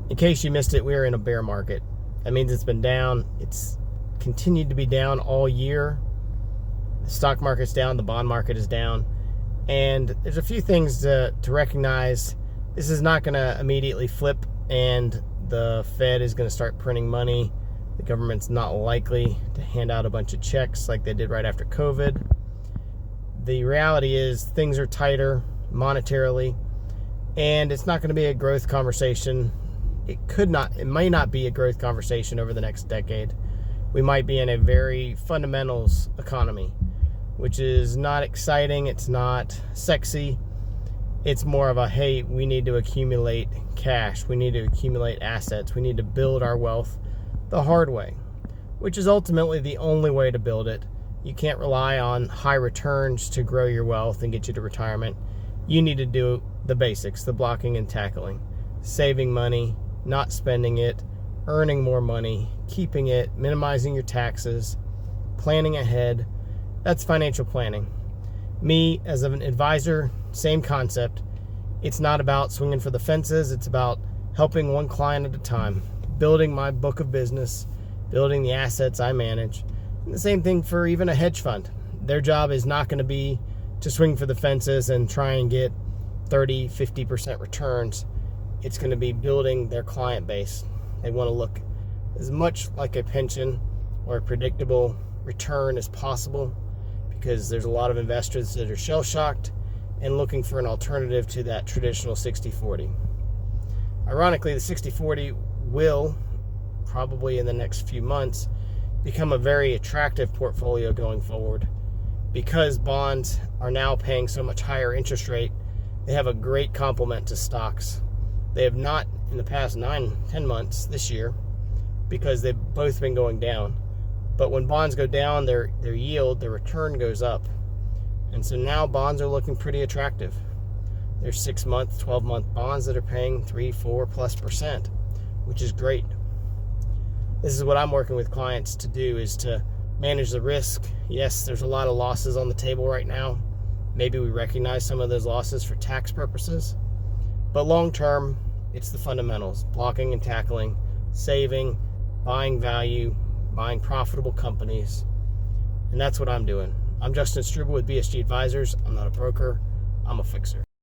In case you missed it, we are in a bear market. That means it's been down. It's continued to be down all year. The stock market's down, the bond market is down. And there's a few things to recognize. This is not going to immediately flip and the Fed is going to start printing money. The government's not likely to hand out a bunch of checks like they did right after COVID. The reality is things are tighter monetarily, and it's not going to be a growth conversation. It may not be a growth conversation over the next decade. We might be in a very fundamentals economy, which is not exciting. It's not sexy. It's more of a, hey, we need to accumulate cash. We need to accumulate assets. We need to build our wealth the hard way, which is ultimately the only way to build it. You can't rely on high returns to grow your wealth and get you to retirement. You need to do the basics, the blocking and tackling, saving money, not spending it, earning more money, keeping it, minimizing your taxes, planning ahead. That's financial planning. Me, as an advisor, same concept. It's not about swinging for the fences. It's about helping one client at a time, building my book of business, building the assets I manage. And the same thing for even a hedge fund. Their job is not going to be to swing for the fences and try and get 30, 50% returns. It's going to be building their client base. They want to look as much like a pension or a predictable return as possible, because there's a lot of investors that are shell-shocked and looking for an alternative to that traditional 60-40. Ironically, the 60-40 will, probably in the next few months, become a very attractive portfolio going forward. Because bonds are now paying so much higher interest rate, they have a great complement to stocks. They have not in the past 9-10 months this year, because they've both been going down. But when bonds go down, their yield, their return goes up. And so now bonds are looking pretty attractive. There's 6-month, 12-month bonds that are paying 3-4+%, which is great. This is what I'm working with clients to do, is to manage the risk. Yes, there's a lot of losses on the table right now. Maybe we recognize some of those losses for tax purposes. But long term, it's the fundamentals, blocking and tackling, saving, buying value, buying profitable companies. And that's what I'm doing. I'm Justin Struble with BSG Advisors. I'm not a broker. I'm a fixer.